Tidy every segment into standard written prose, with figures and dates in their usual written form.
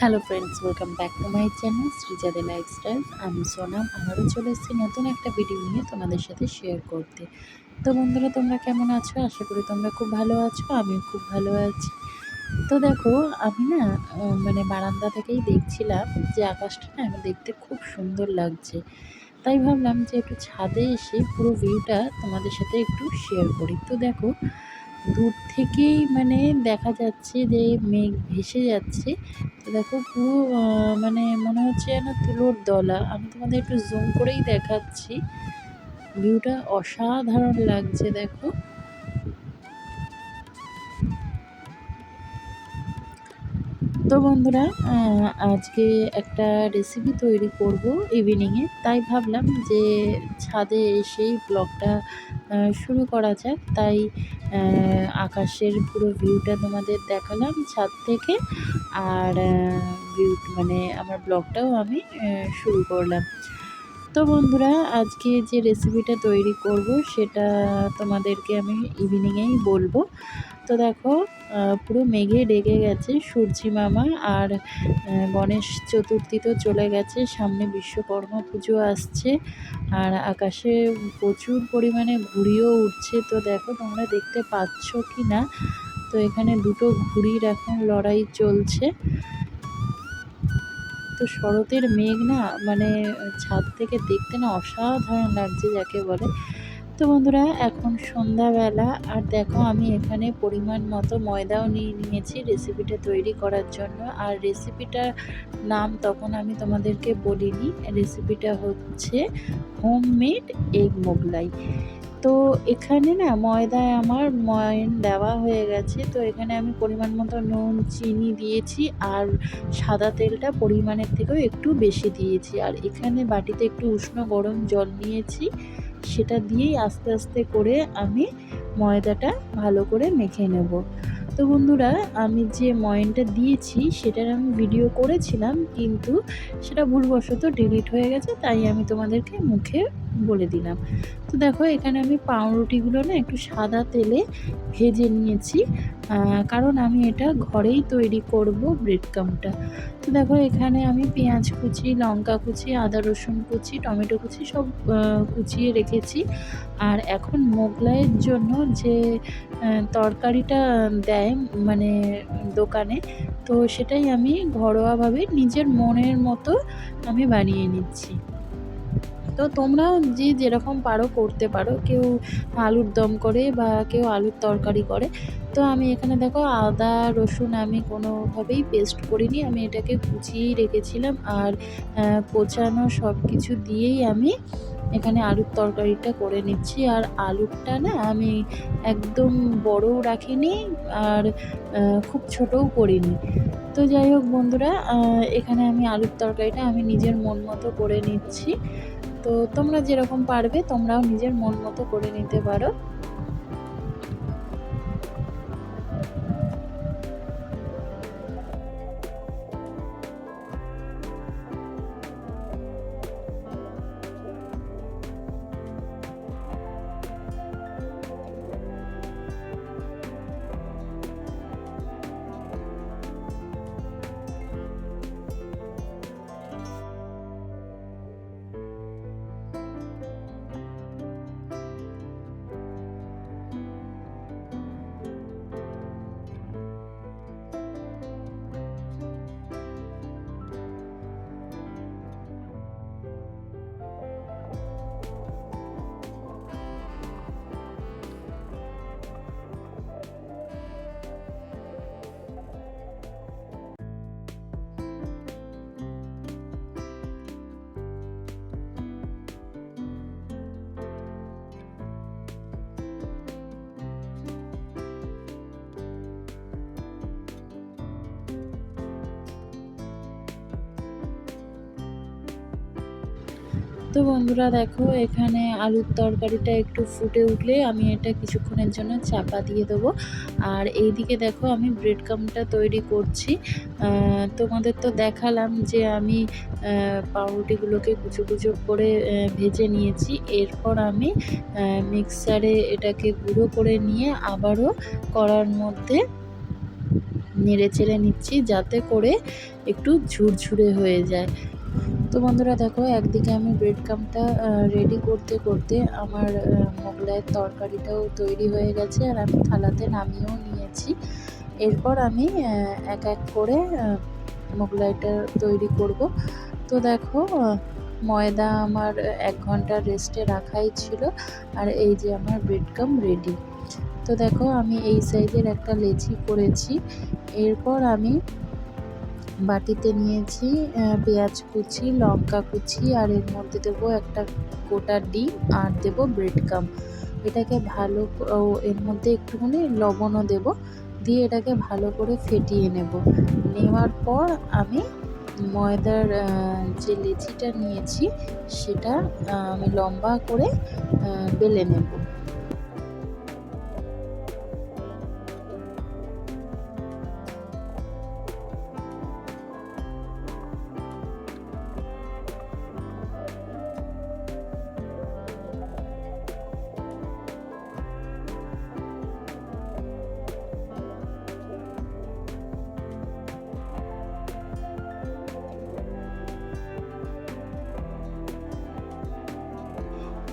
Hello friends, welcome back to my channel শ্রীজাদে lifestyle. আমি সোনাম, আবারও চলে এসেছি নতুন একটা ভিডিও নিয়ে তোমাদের সাথে শেয়ার করতে। তো বন্ধুরা, তোমরা কেমন আছো? আশা করি তোমরা খুব ভালো আছো, আমিও খুব ভালো আছি। তো দেখো, আমি না মানে বারান্দা থেকেই দেখছিলাম যে আকাশটা না আমার দেখতে খুব সুন্দর লাগছে। তাই ভাবলাম যে একটু ছাদে এসে পুরো ভিউটা তোমাদের সাথে একটু শেয়ার করি। তো দেখো, দূর থেকেই মানে দেখা যাচ্ছে যে মেঘ ভেসে যাচ্ছে। তো দেখো পুরো মানে মনে হচ্ছে যেন তুলোর দলা। আমি তোমাদের একটু জুম করেই দেখাচ্ছি, ভিউটা অসাধারণ লাগছে দেখো। তো বন্ধুরা, আজকে একটা রেসিপি তৈরি করব ইভিনিংয়ে, তাই ভাবলাম যে ছাদে এসেই ব্লগটা শুরু করা যাক। তাই আকাশের পুরো ভিউটা তোমাদের দেখালাম ছাদ থেকে। আর ভিউ মানে আমার ব্লগটাও আমি শুরু করলাম। তো বন্ধুরা, আজকে যে রেসিপিটা তৈরি করব সেটা তোমাদেরকে আমি ইভিনিংয়েই বলবো। তো দেখো, পুরো মেঘে ঢেকে গেছে সূর্যি মামা। আর গণেশ চতুর্থী তো চলে গেছে, সামনে বিশ্বকর্মা পুজো আসছে। আর আকাশে প্রচুর পরিমাণে ঘুড়িও উঠছে। তো দেখো তোমরা দেখতে পাচ্ছ কি না। তো এখানে দুটো ঘুড়ির এখন লড়াই চলছে। তো শরতের মেঘ না মানে ছাদ থেকে দেখতে না অসাধারণ লাগছে যাকে বলে। তো বন্ধুরা, এখন সন্ধ্যাবেলা। আর দেখো, আমি এখানে পরিমাণ মতো ময়দাও নিয়ে নিয়েছি রেসিপিটা তৈরি করার জন্য। আর রেসিপিটার নাম তখন আমি তোমাদেরকে বলিনি। রেসিপিটা হচ্ছে হোমমেড এগ মোগলাই। তো এখানে না ময়দায় আমার ময়ন দেওয়া হয়ে গেছে। তো এখানে আমি পরিমাণ মতো নুন, চিনি দিয়েছি। আর সাদা তেলটা পরিমাণের থেকেও একটু বেশি দিয়েছি। আর এখানে বাটিতে একটু উষ্ণ গরম জল নিয়েছি, সেটা দিয়েই আস্তে আস্তে করে আমি ময়দাটা ভালো করে মেখে নেব। তো বন্ধুরা, আমি যে ময়নটা দিয়েছি সেটার আমি ভিডিও করেছিলাম, কিন্তু সেটা ভুলবশত ডিলিট হয়ে গেছে, তাই আমি তোমাদেরকে মুখে বলে দিলাম। তো দেখো, এখানে আমি পাউরুটিগুলো না একটু সাদা তেলে ভেজে নিয়েছি, কারণ আমি এটা ঘরেই তৈরি করব ব্রেড ক্রাম্বটা। তো দেখো, এখানে আমি পেঁয়াজ কুচি, লঙ্কা কুচি, আদা রসুন কুচি, টমেটো কুচি সব কুচিয়ে রেখেছি। আর এখন মোগলাইয়ের জন্য যে তরকারিটা দেয় মানে দোকানে, তো সেটাই আমি ঘরোয়াভাবে নিজের মনের মতো আমি বানিয়ে নিচ্ছি। তো তোমরাও যে যেরকম পারো করতে পারো, কেউ আলুর দম করে বা কেউ আলুর তরকারি করে। তো আমি এখানে দেখো, আদা রসুন আমি কোনোভাবেই পেস্ট করিনি, আমি এটাকে কুচিয়েই রেখেছিলাম। আর কোচানো সব কিছু দিয়েই আমি এখানে আলুর তরকারিটা করে নিচ্ছি। আর আলুরটা না আমি একদম বড়ও রাখিনি, আর খুব ছোটও করিনি। তো যাই হোক বন্ধুরা, এখানে আমি আলুর তরকারিটা আমি নিজের মন মতো করে নিচ্ছি। তো তোমরা যেরকম পারবে তোমরাও নিজের মন মতো করে নিতে পারো। তো বন্ধুরা দেখো, এখানে আলুর তরকারিটা একটু ফুটে উঠলে আমি এটা কিছুক্ষণের জন্য চাপা দিয়ে দেবো। আর এইদিকে দেখো, আমি ব্রেড ক্রাম্বটা তৈরি করছি। তোমাদের তো দেখালাম যে আমি পাউরুটিগুলোকে কুচো কুচো করে ভেজে নিয়েছি। এরপর আমি মিক্সারে এটাকে গুঁড়ো করে নিয়ে আবারও কড়ার মধ্যে নেড়ে চেড়ে নিচ্ছি যাতে করে একটু ঝুরঝুরে হয়ে যায়। তো বন্ধুরা দেখো, একদিকে আমি ব্রেড ক্রাম্বটা রেডি করতে করতে আমার মোগলাইয়ের তরকারিটাও তৈরি হয়ে গেছে, আর আমি থালাতে নামিয়েও নিয়েছি। এরপর আমি এক এক করে মোগলাইটা তৈরি করব। তো দেখো, ময়দা আমার 1 ঘন্টা রেস্টে রাখাই ছিল, আর এই যে আমার ব্রেড ক্রাম্ব রেডি। তো দেখো, আমি এই সাইজের একটা লেচি করেছি। এরপর আমি বাটিতে নিয়েছি পেঁয়াজ কুচি, লঙ্কা কুচি, আর এর মধ্যে দেবো একটা গোটা ডিম, আর দেবো ব্রেড ক্রাম্ব। এটাকে ভালো এর মধ্যে একটুখানি লবণও দেবো, দিয়ে এটাকে ভালো করে ফেটিয়ে নেব। নেওয়ার পর আমি ময়দার যে লেচিটা নিয়েছি সেটা আমি লম্বা করে বেলে নেব।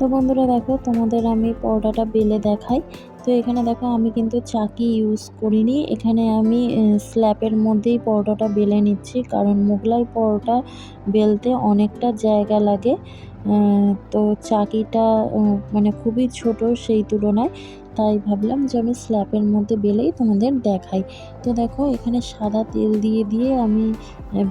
তো বন্ধুরা দেখো, তোমাদের আমি পরোটাটা বেলে দেখাই। তো এখানে দেখো, আমি কিন্তু চাকি ইউজ করিনি, এখানে আমি স্ল্যাবের মধ্যেই পরোটাটা বেলে নিচ্ছি, কারণ মোগলাই পরোটা বেলতে অনেকটা জায়গা লাগে। তো চাকিটা মানে খুবই ছোট সেই তুলনায়, তাই ভাবলাম যে আমি স্ল্যাবের মধ্যে বেলেই তোমাদের দেখাই। তো দেখো, এখানে সাদা তেল দিয়ে দিয়ে আমি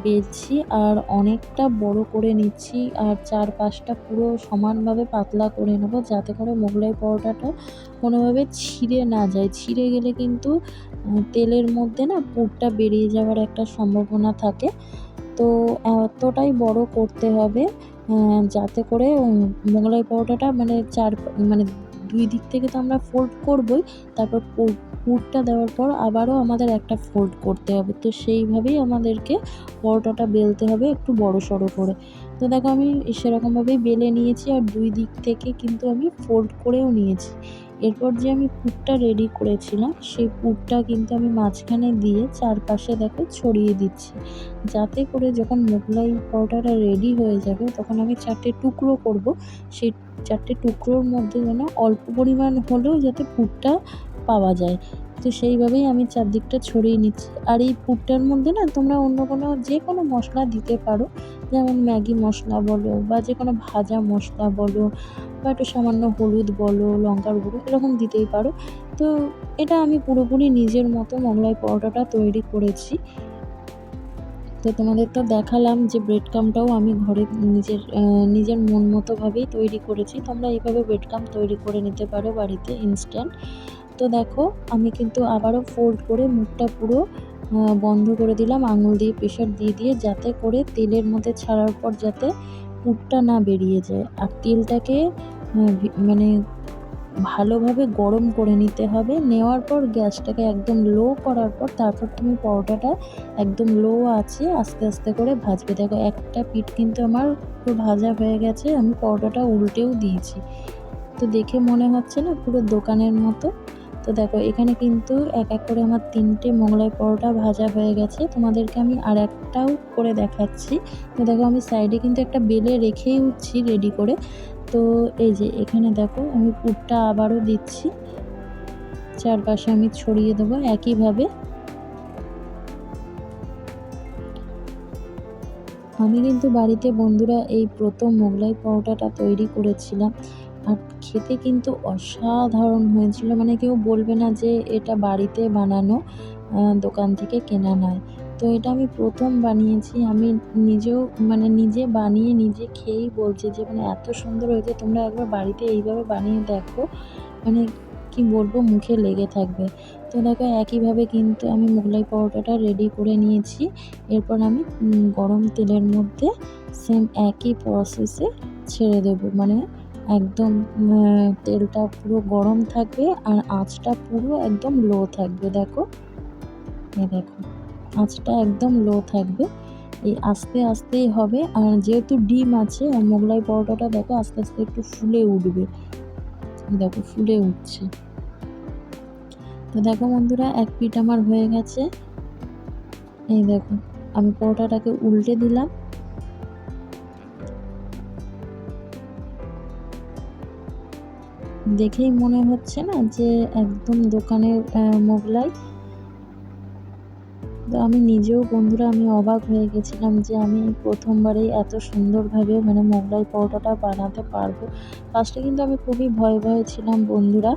বেলছি, আর অনেকটা বড় করে নিচ্ছি, আর চারপাশটা পুরো সমানভাবে পাতলা করে নেব, যাতে করে মোগলাই পরোটাটা কোনোভাবে ছিঁড়ে না যায়। ছিঁড়ে গেলে কিন্তু তেলের মধ্যে না পুরটা বেরিয়ে যাওয়ার একটা সম্ভাবনা থাকে। তো এতটাই বড় করতে হবে যাতে করে মোগলাই পরোটাটা মানে 2 দিক থেকে তো আমরা ফোল্ড করবই, তারপর পুরটা দেওয়ার পর আবারও আমাদের একটা ফোল্ড করতে হবে। তো সেইভাবেই আমাদেরকে পরোটাটা বেলতে হবে, একটু বড়সড় করে। তো দেখো, আমি সেরকমভাবেই বেলে নিয়েছি, আর 2 দিক থেকে কিন্তু আমি ফোল্ড করেও নিয়েছি। এরপর যে আমি পুরটা রেডি করেছিলাম, সেই পুরটা কিন্তু আমি মাঝখানে দিয়ে চারপাশে দেখো ছড়িয়ে দিচ্ছি, যাতে করে যখন মোগলাই পরোটাটা রেডি হয়ে যাবে তখন আমি 4টে টুকরো করব, সেই 4টে টুকরোর মধ্যে যেন অল্প পরিমাণ হলেও যাতে পুরটা পাওয়া যায়। তো সেইভাবেই আমি চারদিকটা ছড়িয়ে নিচ্ছি। আর এই পুরটার মধ্যে না তোমরা অন্য কোনো যে কোনো মশলা দিতে পারো, যেমন ম্যাগি মশলা বলো, বা যে কোনো ভাজা মশলা বলো, বা একটু সামান্য হলুদ বলো, লঙ্কার গুঁড়ো, এরকম দিতেই পারো। তো এটা আমি পুরোপুরি নিজের মতো মোগলাই পরোটাটা তৈরি করেছি। তো তোমাদের তো দেখালাম যে ব্রেড ক্রাম্বটাও আমি ঘরে নিজের মন মতোভাবেই তৈরি করেছি। তোমরা এইভাবে ব্রেড ক্রাম্ব তৈরি করে নিতে পারো বাড়িতে ইনস্ট্যান্ট। তো দেখো, আমি কিন্তু আবারও ফোল্ড করে মুখটা পুরো বন্ধ করে দিলাম আঙুল দিয়ে প্রেশার দিয়ে দিয়ে, যাতে করে তেলের মধ্যে ছাড়ার পর যাতে পুরটা না বেরিয়ে যায়। আর তেলটাকে মানে ভালোভাবে গরম করে নিতে হবে। নেওয়ার পর গ্যাসটাকে একদম লো করার পর তারপর তুমি পরোটাটা একদম লো আঁচে আস্তে আস্তে করে ভাজবে। দেখো, একটা পিঠ কিন্তু আমার পুরো ভাজা হয়ে গেছে, আমি পরোটাটা উল্টেও দিয়েছি। তো দেখে মনে হচ্ছে না পুরো দোকানের মতো? তো দেখো, এখানে কিন্তু এক এক করে আমার 3টে মোগলাই পরোটা ভাজা হয়ে গেছে। তোমাদেরকে আমি আরেকটাও করে দেখাচ্ছি। তো দেখো, আমি সাইডে কিন্তু একটা বেলে রেখেই উঠছি রেডি করে। তো এই যে এখানে দেখো, আমি পুরটা আবারও দিচ্ছি, চারপাশে আমি ছড়িয়ে দেবো একইভাবে। আমি কিন্তু বাড়িতে বন্ধুরা এই প্রথম মোগলাই পরোটাটা তৈরি করেছিলাম, আর খেতে কিন্তু অসাধারণ হয়েছিল। মানে কেউ বলবে না যে এটা বাড়িতে বানানো, দোকান থেকে কেনা নয়। তো এটা আমি প্রথম বানিয়েছি, আমি নিজেও মানে নিজে বানিয়ে নিজে খেয়েই বলছি যে মানে এত সুন্দর হয়েছে, তোমরা একবার বাড়িতে এইভাবে বানিয়ে দেখো, মানে কি বলবো, মুখে লেগে থাকবে। তো দেখো, একইভাবে কিন্তু আমি মোগলাই পরোটাটা রেডি করে নিয়েছি। এরপর আমি গরম তেলের মধ্যে সেম একই প্রসেসে ছেড়ে দেবো, মানে একদম তেলটা পুরো গরম থাকবে, আর আঁচটা পুরো একদম লো থাকবে। দেখো, দেখো, আঁচটা একদম লো থাকবে। এই আস্তে আস্তেই হবে, আর যেহেতু ডিম আছে, আর মোগলাই পরোটাটা দেখো আস্তে আস্তে একটু ফুলে উঠবে। দেখো, ফুলে উঠছে। তো দেখো বন্ধুরা, এক পিঠ আমার হয়ে গেছে, এই দেখো আমি পরোটাটাকে উল্টে দিলাম। দেখেই মনে হচ্ছে না যে একদম দোকানের মোগলাই। তো আমি নিজেও বন্ধুরা আমি অবাক হয়ে গেছিলাম যে আমি প্রথমবারেই এত সুন্দরভাবে মানে মোগলাই পরোটাটা বানাতে পারবো। ফার্স্টে কিন্তু আমি খুবই ভয়ে ছিলাম বন্ধুরা।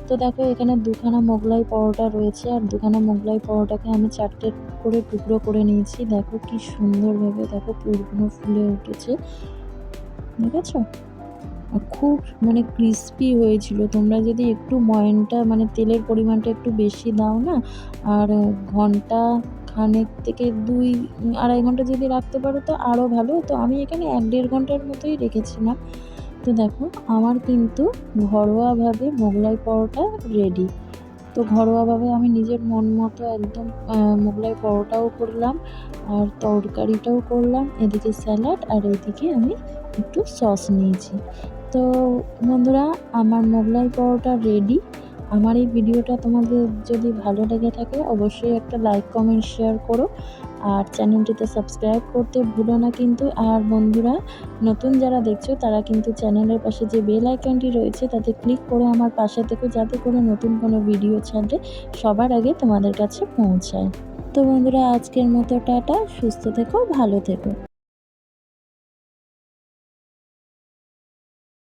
তো দেখো এখানে দুখানা মোগলাই পরোটা রয়েছে আর দুখানা মোগলাই পরোটাকে আমি ৪ টে করে টুকরো করে নিয়েছি। দেখো কি সুন্দরভাবে দেখো পুরগুলো ফুলে উঠেছে। দেখেছো? খুব মানে ক্রিস্পি হয়েছিল। তোমরা যদি একটু ময়ানটা মানে তেলের পরিমাণটা একটু বেশি দাও না, আর ঘন্টা খানেক থেকে ২-২.৫ ঘন্টা যদি রাখতে পারো তো আরও ভালো। তো আমি এখানে ১-১.৫ ঘন্টার মতোই রেখেছিলাম। তো দেখো আমার কিন্তু ঘরোয়াভাবে মোগলাই পরোটা রেডি। তো ঘরোয়াভাবে আমি নিজের মন মতো একদম মোগলাই পরোটাও করলাম আর তরকারিটাও করলাম। এদিকে স্যালাড আর এদিকে আমি একটু সস নিয়েছি। তো বন্ধুরা আমার মোগলাই পরোটা রেডি। আমার এই ভিডিওটা তোমাদের যদি ভালো লেগে থাকে অবশ্যই একটা লাইক, কমেন্ট, শেয়ার করো। আর চ্যানেলটিতে সাবস্ক্রাইব করতে ভুলো না কিন্তু। আর বন্ধুরা নতুন যারা দেখছো তারা কিন্তু চ্যানেলের পাশে যে বেল আইকনটি রয়েছে তাতে ক্লিক করে আমার পাশে থেকো, যাতে করে নতুন কোনো ভিডিও ছাড়লে সবার আগে তোমাদের কাছে পৌঁছায়। তো বন্ধুরা আজকের মতো টাটা, সুস্থ থেকো, ভালো থেকো।